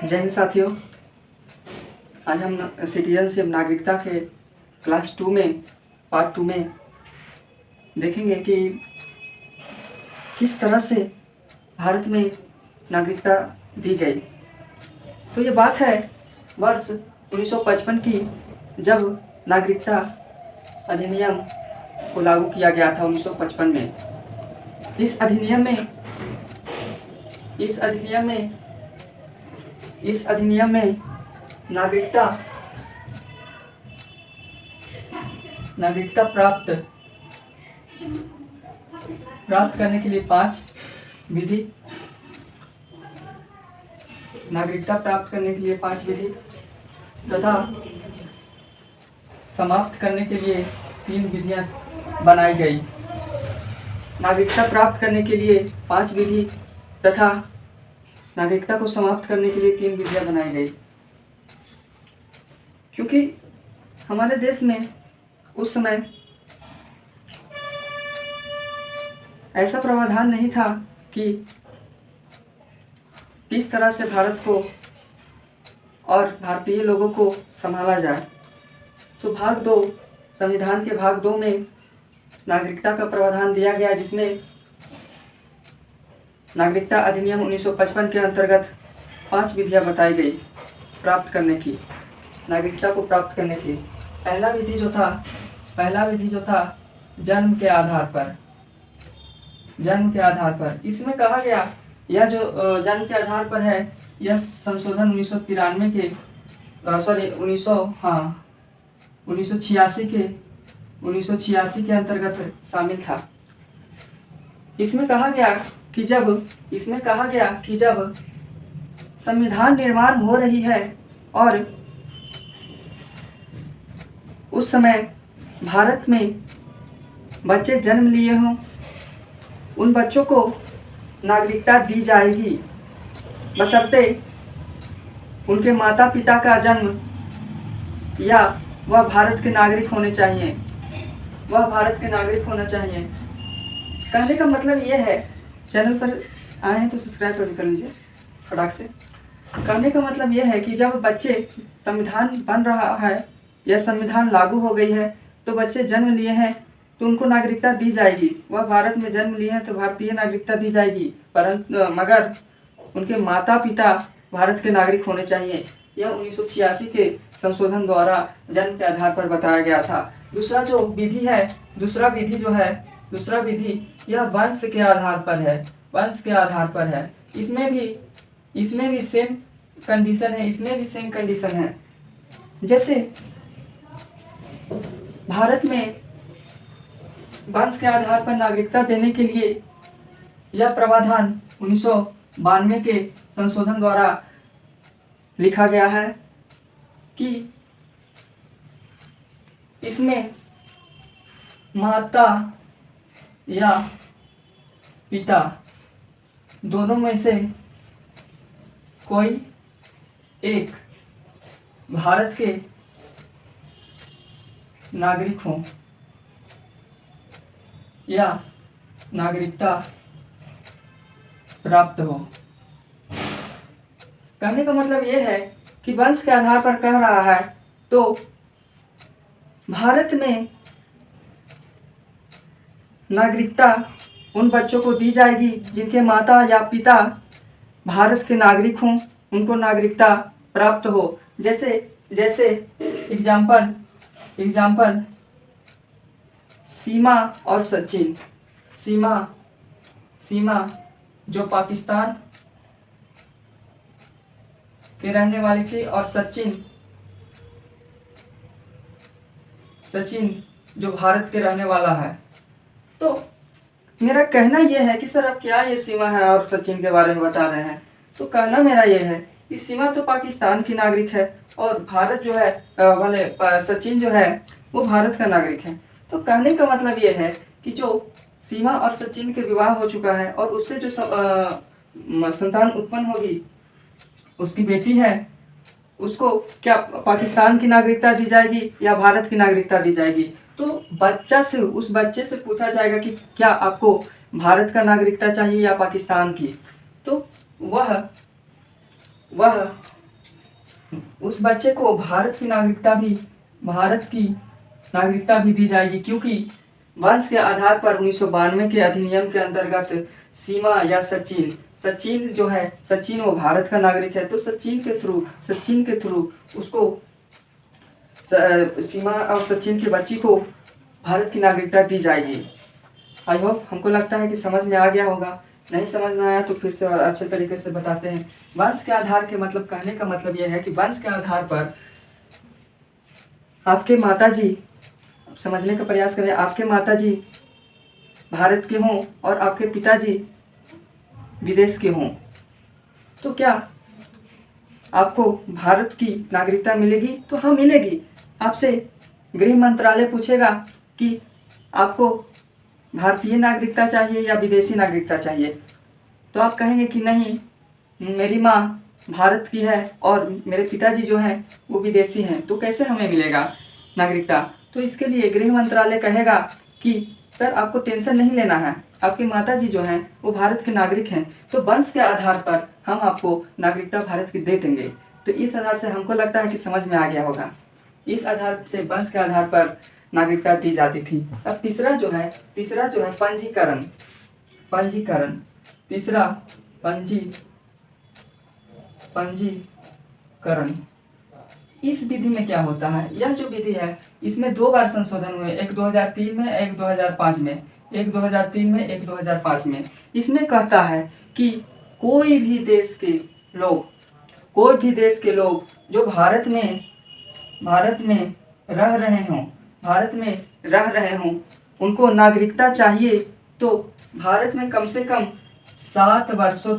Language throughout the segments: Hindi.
जय हिंद साथियों। आज हम सिटीजनशिप नागरिकता के क्लास 2 में पार्ट 2 में देखेंगे कि किस तरह से भारत में नागरिकता दी गई। तो ये बात है वर्ष 1955 की, जब नागरिकता अधिनियम को लागू किया गया था 1955 में। इस अधिनियम में नागरिकता प्राप्त करने के लिए 5 विधि, नागरिकता प्राप्त करने के लिए 5 विधि तथा समाप्त करने के लिए 3 विधियां बनाई गई। नागरिकता प्राप्त करने के लिए 5 विधि तथा नागरिकता को समाप्त करने के लिए 3 विधियां बनाई गई, क्योंकि हमारे देश में उस समय ऐसा प्रावधान नहीं था कि किस तरह से भारत को और भारतीय लोगों को संभाला जाए। तो भाग 2, संविधान के भाग 2 में नागरिकता का प्रावधान दिया गया, जिसमें नागरिकता अधिनियम 1955 के अंतर्गत 5 विधियां बताई गई प्राप्त करने की, नागरिकता को प्राप्त करने की। पहला विधि जो था जन्म के आधार पर। इसमें कहा गया, यह जो जन्म के आधार पर है, यह संशोधन 1986 के अंतर्गत शामिल था। इसमें कहा गया कि जब संविधान निर्माण हो रही है और उस समय भारत में बच्चे जन्म लिए हों, उन बच्चों को नागरिकता दी जाएगी, बशर्ते उनके माता पिता का जन्म या वह भारत के नागरिक होना चाहिए। कहने का मतलब यह है, चैनल पर आए हैं तो सब्सक्राइब कर लीजिए फटाक से। कहने का मतलब यह है कि जब बच्चे संविधान बन रहा है या संविधान लागू हो गई है, तो बच्चे जन्म लिए हैं तो उनको नागरिकता दी जाएगी। वह भारत में जन्म लिए हैं तो भारतीय नागरिकता दी जाएगी, परंतु मगर उनके माता पिता भारत के नागरिक होने चाहिए। यह 1986 के संशोधन द्वारा जन्म के आधार पर बताया गया था। दूसरा विधि यह वंश के आधार पर है। इसमें भी सेम कंडीशन है। जैसे भारत में वंश के आधार पर नागरिकता देने के लिए यह प्रावधान 1992 के संशोधन द्वारा लिखा गया है कि इसमें माता या पिता दोनों में से कोई एक भारत के नागरिक हो या नागरिकता प्राप्त हो। कहने का मतलब यह है कि वंश के आधार पर कह रहा है, तो भारत में नागरिकता उन बच्चों को दी जाएगी जिनके माता या पिता भारत के नागरिक हों, उनको नागरिकता प्राप्त हो। जैसे एग्जाम्पल सीमा और सचिन। सीमा जो पाकिस्तान के रहने वाली थी, और सचिन जो भारत के रहने वाला है। तो मेरा कहना यह है कि सर अब क्या ये सीमा है और सचिन के बारे में बता रहे हैं। तो कहना मेरा यह है कि सीमा तो पाकिस्तान की नागरिक है और भारत जो है सचिन जो है वो भारत का नागरिक है। तो कहने का मतलब यह है कि जो सीमा और सचिन के विवाह हो चुका है और उससे जो संतान उत्पन्न होगी, उसकी बेटी है, उसको क्या पाकिस्तान की नागरिकता दी जाएगी या भारत की नागरिकता दी जाएगी। तो उस बच्चे से पूछा जाएगा कि क्या आपको भारत का नागरिकता चाहिए या पाकिस्तान की। तो वह उस बच्चे को भारत की नागरिकता भी दी जाएगी, क्योंकि वंश के आधार पर 1992 के अधिनियम के अंतर्गत सीमा या सचिन जो है, सचिन वो भारत का नागरिक है, तो सचिन के थ्रू उसको सीमा और सचिन की बच्ची को भारत की नागरिकता दी जाएगी। आई होप हमको लगता है कि समझ में आ गया होगा। नहीं समझ में आया तो फिर से अच्छे तरीके से बताते हैं। वंश के आधार के मतलब, कहने का मतलब यह है कि वंश के आधार पर आपके माताजी, समझने का प्रयास करें, आपके माताजी भारत के हों और आपके पिताजी विदेश के हों, तो क्या आपको भारत की नागरिकता मिलेगी? तो हाँ, मिलेगी। आपसे गृह मंत्रालय पूछेगा कि आपको भारतीय नागरिकता चाहिए या विदेशी नागरिकता चाहिए, तो आप कहेंगे कि नहीं, मेरी माँ भारत की है और मेरे पिताजी जो हैं वो विदेशी हैं, तो कैसे हमें मिलेगा नागरिकता? तो इसके लिए गृह मंत्रालय कहेगा कि सर आपको टेंशन नहीं लेना है, आपके माताजी जो हैं वो भारत के नागरिक हैं, तो वंश के आधार पर हम आपको नागरिकता भारत की दे देंगे। तो इस आधार से हमको लगता है कि समझ में आ गया होगा। इस आधार से वंश के आधार पर नागरिकता दी जाती थी। अब तीसरा जो है पंजीकरण। तीसरा पंजीकरण। इस विधि में क्या होता है? यह जो विधि है इसमें 2 बार संशोधन हुए, एक 2003 में, एक 2005 में, एक 2003 में, एक 2005 में। इसमें कहता है कि कोई भी देश के लोग जो भारत में रह रहे हों, उनको नागरिकता चाहिए तो भारत में कम से कम 7 वर्षों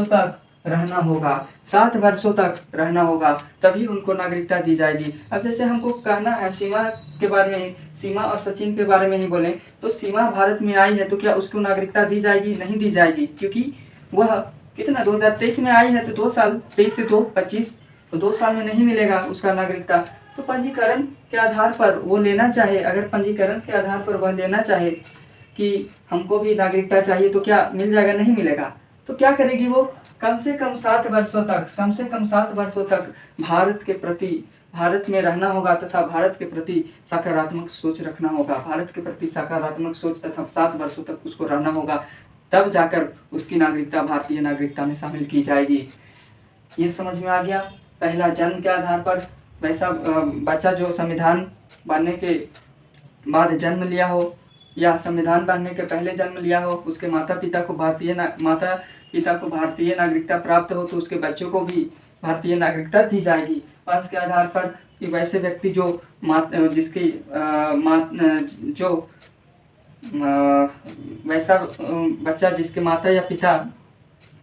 तक रहना होगा। 7 वर्षों तक रहना होगा, तभी उनको नागरिकता दी जाएगी। अब जैसे हमको कहना है सीमा के बारे में, सीमा और सचिन के बारे में ही बोलें, तो सीमा भारत में आई है तो क्या उसको नागरिकता दी जाएगी? नहीं दी जाएगी, क्योंकि वह कितना 2023 में आई है, तो 2 साल, 23 से 2, 25, तो 2 साल में नहीं मिलेगा उसका नागरिकता। तो पंजीकरण के आधार पर वो लेना चाहे, अगर पंजीकरण के आधार पर वह लेना चाहे कि हमको भी नागरिकता चाहिए, तो क्या मिल जाएगा? नहीं मिलेगा। तो क्या करेगी वो? कम से कम 7 वर्षों तक भारत में रहना होगा तथा भारत के प्रति सकारात्मक सोच रखना होगा। भारत के प्रति सकारात्मक सोच तथा 7 वर्षों तक उसको रहना होगा, तब जाकर उसकी नागरिकता भारतीय नागरिकता में शामिल की जाएगी। ये समझ में आ गया। पहला, जन्म के आधार पर, वैसा बच्चा जो संविधान बनने के बाद जन्म लिया हो या संविधान बनने के पहले जन्म लिया हो, उसके माता पिता को भारतीय नागरिकता प्राप्त हो, तो उसके बच्चों को भी भारतीय नागरिकता दी जाएगी। वंश के आधार पर कि वैसे व्यक्ति जो वैसा बच्चा जिसके माता या पिता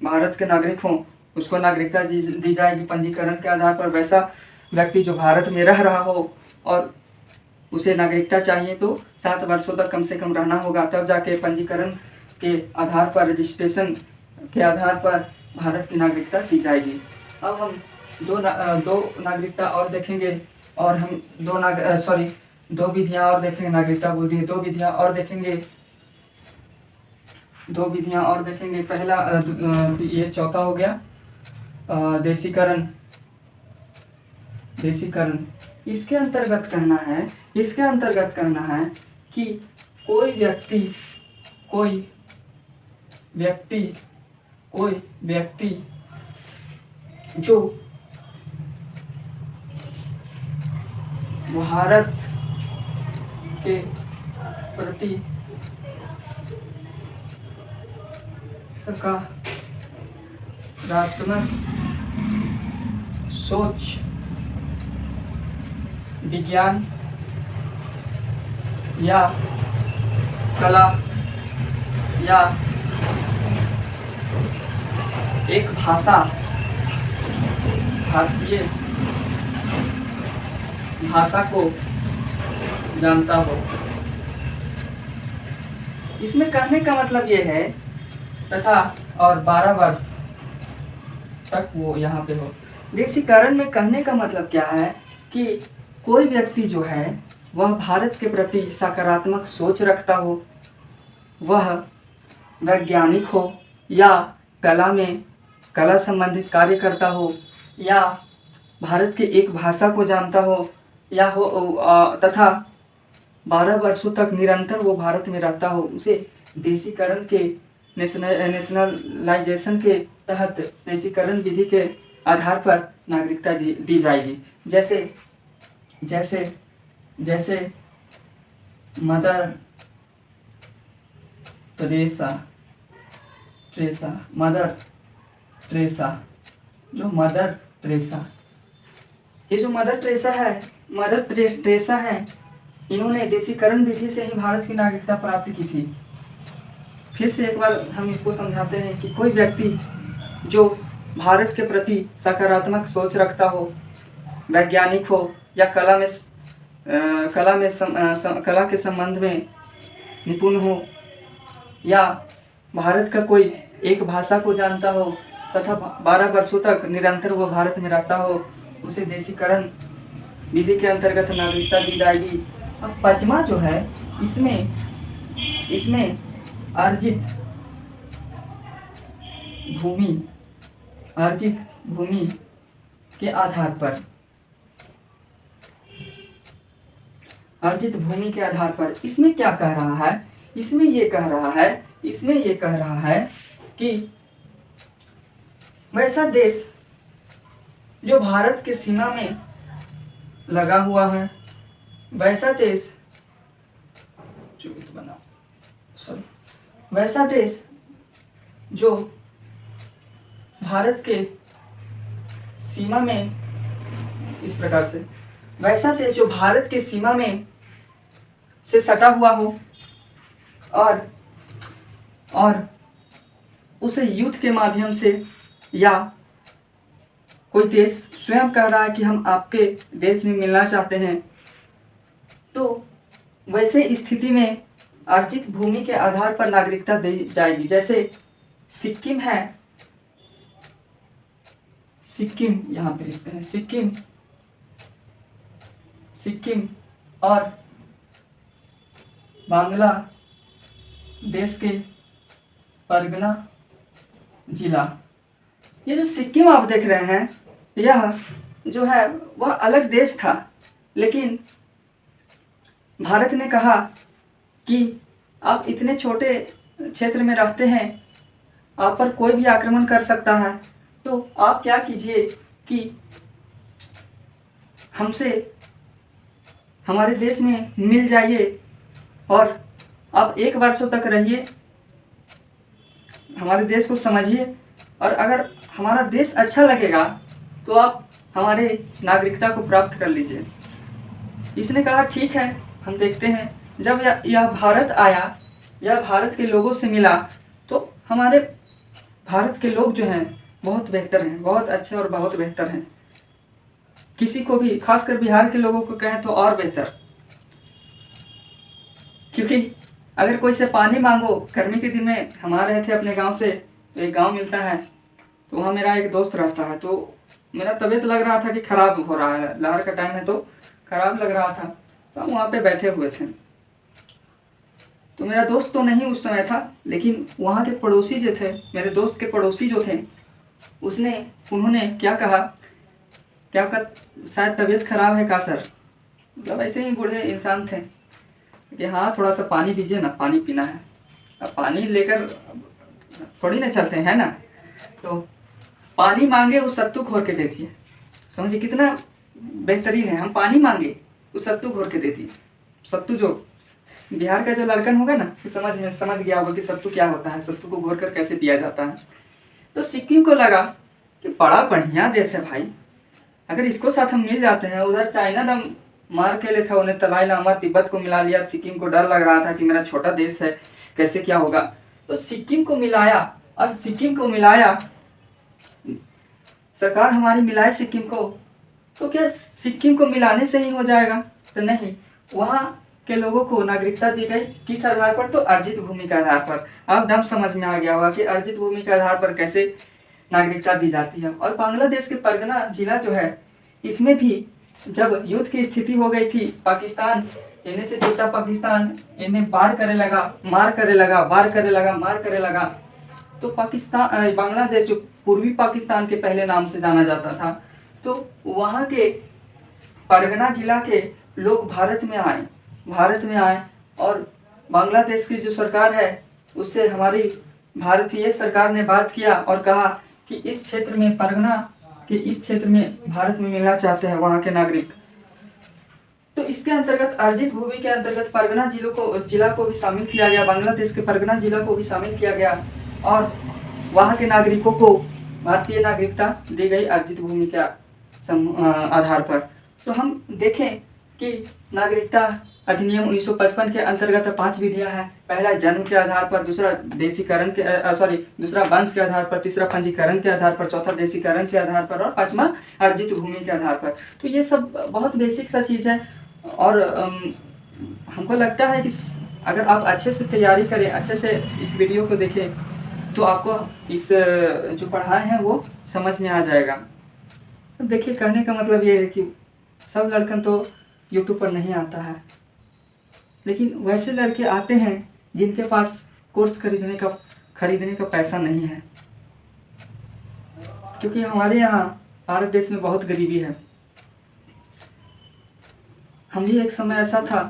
भारत के नागरिक हों, उसको नागरिकता दी जाएगी पंजीकरण के आधार पर। वैसा व्यक्ति जो भारत में रह रहा हो और उसे नागरिकता चाहिए तो 7 वर्षों तक कम से कम रहना होगा, तब जाके पंजीकरण के आधार पर, रजिस्ट्रेशन के आधार पर भारत की नागरिकता दी जाएगी। अब हम दो नागरिकता और देखेंगे, और हम दो विधियां और देखेंगे। नागरिकता बोल दी, 2 विधियां और देखेंगे। पहला, ये चौथा हो गया देशीकरण। इसके अंतर्गत कहना है कि कोई व्यक्ति जो भारत के प्रति सकारात्मक सोच, विज्ञान या कला या एक भाषा, भारतीय भाषा को जानता हो। इसमें कहने का मतलब ये है तथा और 12 वर्ष तक वो यहाँ पे हो। देशीकरण में कहने का मतलब क्या है कि कोई व्यक्ति जो है वह भारत के प्रति सकारात्मक सोच रखता हो, वह वैज्ञानिक हो या कला संबंधित कार्य करता हो, या भारत के एक भाषा को जानता हो या हो तथा 12 वर्षों तक निरंतर वो भारत में रहता हो, उसे देशीकरण के नेशनलाइजेशन के तहत देशीकरण विधि के आधार पर नागरिकता दी जाएगी। जैसे जैसे जैसे मदर टेरेसा मदर टेरेसा जो मदर टेरेसा ये जो मदर टेरेसा है, मदर टेरेसा है, इन्होंने देशीकरण विधि से ही भारत की नागरिकता प्राप्त की थी। फिर से एक बार हम इसको समझाते हैं कि कोई व्यक्ति जो भारत के प्रति सकारात्मक सोच रखता हो, वैज्ञानिक हो या कला के संबंध में निपुण हो या भारत का कोई एक भाषा को जानता हो तथा 12 वर्षों तक निरंतर वो भारत में रहता हो, उसे देशीकरण विधि के अंतर्गत नागरिकता दी जाएगी। अब पचमा जो है, इसमें अर्जित भूमि के आधार पर इसमें क्या कह रहा है? इसमें ये कह रहा है कि वैसा देश जो भारत के सीमा में लगा हुआ है, वैसा देश जो भारत के सीमा में इस प्रकार से, वैसा देश जो भारत के सीमा में से सटा हुआ हो और उसे युद्ध के माध्यम से या कोई देश स्वयं कह रहा है कि हम आपके देश में मिलना चाहते हैं, तो वैसे स्थिति में अर्जित भूमि के आधार पर नागरिकता दी जाएगी। जैसे सिक्किम है, यहाँ पे लिखते हैं सिक्किम और बांग्लादेश के परगना जिला। ये जो सिक्किम आप देख रहे हैं, यह जो है वह अलग देश था, लेकिन भारत ने कहा कि आप इतने छोटे क्षेत्र में रहते हैं, आप पर कोई भी आक्रमण कर सकता है, तो आप क्या कीजिए कि हमसे हमारे देश में मिल जाइए और आप 1 वर्षों तक रहिए, हमारे देश को समझिए, और अगर हमारा देश अच्छा लगेगा तो आप हमारे नागरिकता को प्राप्त कर लीजिए। इसने कहा ठीक है, हम देखते हैं। जब यह भारत आया, यह भारत के लोगों से मिला, तो हमारे भारत के लोग जो हैं बहुत बेहतर हैं, बहुत अच्छे और बहुत बेहतर हैं। किसी को भी, खासकर बिहार के लोगों को कहें तो और बेहतर, क्योंकि अगर कोई से पानी मांगो, गर्मी के दिन में हम आ रहे थे अपने गांव से, तो एक गांव मिलता है, तो वहाँ मेरा एक दोस्त रहता है, तो मेरा तबीयत लग रहा था कि ख़राब हो रहा है, लहर का टाइम है तो ख़राब लग रहा था, तो हम वहाँ पे बैठे हुए थे। तो मेरा दोस्त तो नहीं उस समय था, लेकिन वहाँ के पड़ोसी जो थे, मेरे दोस्त के पड़ोसी जो थे, उन्होंने क्या कहा, शायद तबीयत ख़राब है का सर, मतलब ऐसे ही बूढ़े इंसान थे कि हाँ थोड़ा सा पानी दीजिए ना, पानी पीना है। अब पानी लेकर थोड़ी ना चलते हैं ना, तो पानी मांगे वो सत्तू घोर के दे दिए। समझिए कितना बेहतरीन है, हम पानी मांगे वो सत्तू घोर के दे दिए। सत्तू, जो बिहार का जो लड़कन होगा ना, वो समझ गया होगा कि सत्तू क्या होता है, सत्तू को घोर कर कैसे पिया जाता है। तो सिक्किम को लगा कि बड़ा बढ़िया देश है भाई, अगर इसको साथ हम मिल जाते हैं। उधर चाइना दम मार के ले था, उन्हें तलाई लामा तिब्बत को मिला लिया। सिक्किम को डर लग रहा था कि मेरा छोटा देश है, कैसे क्या होगा, तो सिक्किम को मिलाया। और सिक्किम को मिलाया, सरकार हमारी मिलाए सिक्किम को, तो क्या सिक्किम को मिलाने से ही हो जाएगा? तो नहीं, वहाँ के लोगों को नागरिकता दी गई। किस आधार पर? तो अर्जित भूमि के आधार पर। अब दम समझ में आ गया होगा कि अर्जित भूमि के आधार पर कैसे नागरिकता दी जाती है। और बांग्लादेश के परगना जिला जो है, इसमें भी जब युद्ध की स्थिति हो गई थी, पाकिस्तान इन्हें से जुटा, पाकिस्तान इन्हें वार करे लगा, तो पाकिस्तान बांग्लादेश जो पूर्वी पाकिस्तान के पहले नाम से जाना जाता था, तो वहाँ के परगना जिला के लोग भारत में आए और बांग्लादेश की जो सरकार है उससे हमारी भारतीय सरकार ने बात किया और कहा कि इस क्षेत्र में परगना के इस क्षेत्र में भारत में मिलना चाहते हैं वहाँ के नागरिक। तो इसके अंतर्गत अर्जित भूमि के अंतर्गत परगना जिला को भी शामिल किया गया, बांग्लादेश के परगना जिला को भी शामिल किया गया और वहाँ के नागरिकों को भारतीय नागरिकता दी गई अर्जित भूमि के आधार पर। तो हम देखें कि नागरिकता अधिनियम 1955 के अंतर्गत 5 विधियां हैं। पहला जन्म के आधार पर, दूसरा दूसरा वंश के आधार पर, तीसरा पंजीकरण के आधार पर, चौथा देशीकरण के आधार पर और पांचवा अर्जित भूमि के आधार पर। तो ये सब बहुत बेसिक सा चीज़ है और हमको लगता है कि अगर आप अच्छे से तैयारी करें, अच्छे से इस वीडियो को देखें तो आपको इस जो पढ़ाए हैं वो समझ में आ जाएगा। तो देखिए, कहने का मतलब ये है कि सब लड़कन तो यूट्यूब पर नहीं आता है, लेकिन वैसे लड़के आते हैं जिनके पास कोर्स खरीदने का पैसा नहीं है, क्योंकि हमारे यहाँ भारत देश में बहुत गरीबी है। हम भी एक समय ऐसा था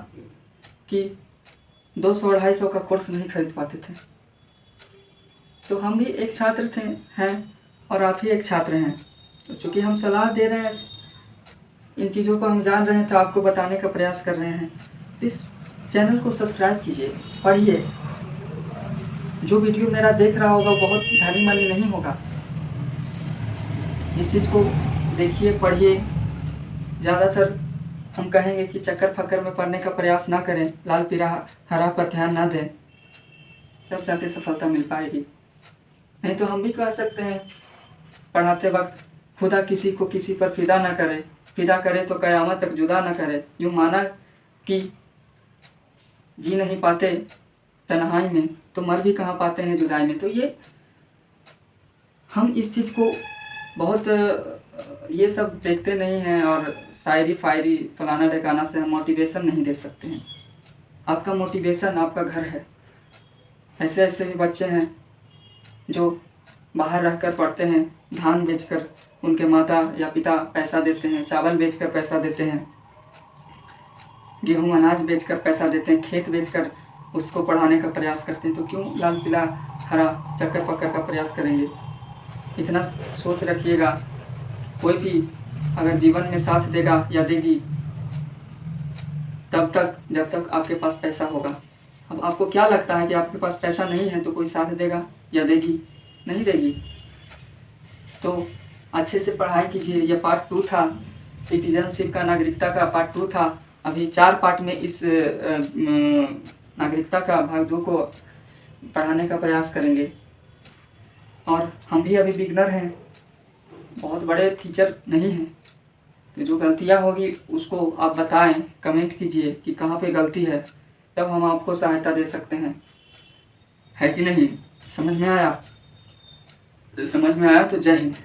कि 200-250 का कोर्स नहीं खरीद पाते थे। तो हम भी एक छात्र हैं और आप ही एक छात्र हैं। तो चूँकि हम सलाह दे रहे हैं, इन चीज़ों को हम जान रहे हैं, तो आपको बताने का प्रयास कर रहे हैं। तो इस चैनल को सब्सक्राइब कीजिए, पढ़िए। जो वीडियो मेरा देख रहा होगा बहुत धनी मनी नहीं होगा, इस चीज़ को देखिए, पढ़िए। ज़्यादातर हम कहेंगे कि चक्कर फक्कर में पढ़ने का प्रयास ना करें, लाल पीला हरा पर ध्यान ना दें, तब जाके सफलता मिल पाएगी। नहीं तो हम भी कह सकते हैं पढ़ाते वक्त, खुदा किसी को किसी पर फिदा ना करे, फिदा करे तो क़यामत तक जुदा ना करे। यूँ माना कि जी नहीं पाते तन्हाई में तो मर भी कहाँ पाते हैं जुदाई में। तो ये हम इस चीज़ को बहुत ये सब देखते नहीं हैं और शायरी फायरी फलाना ढकाना से हम मोटिवेशन नहीं दे सकते हैं। आपका मोटिवेशन आपका घर है। ऐसे ऐसे भी बच्चे हैं जो बाहर रहकर पढ़ते हैं, धान बेचकर उनके माता या पिता पैसा देते हैं, चावल बेचकर पैसा देते हैं, गेहूं अनाज बेचकर पैसा देते हैं, खेत बेचकर उसको पढ़ाने का प्रयास करते हैं। तो क्यों लाल पीला हरा चक्कर पक्कर का प्रयास करेंगे? इतना सोच रखिएगा, कोई भी अगर जीवन में साथ देगा या देगी तब तक जब तक आपके पास पैसा होगा। अब आपको क्या लगता है कि आपके पास पैसा नहीं है तो कोई साथ देगा या देगी? नहीं देगी। तो अच्छे से पढ़ाई कीजिए। यह पार्ट 2 था, सिटीजनशिप का, नागरिकता का पार्ट 2 था। अभी 4 पार्ट में इस नागरिकता का भाग 2 को पढ़ाने का प्रयास करेंगे। और हम भी अभी बिगनर हैं, बहुत बड़े टीचर नहीं हैं। तो जो गलतियां होगी उसको आप बताएं, कमेंट कीजिए कि कहाँ पे गलती है, तब हम आपको सहायता दे सकते हैं, है कि नहीं? समझ में आया? समझ में आया तो जय हिंद।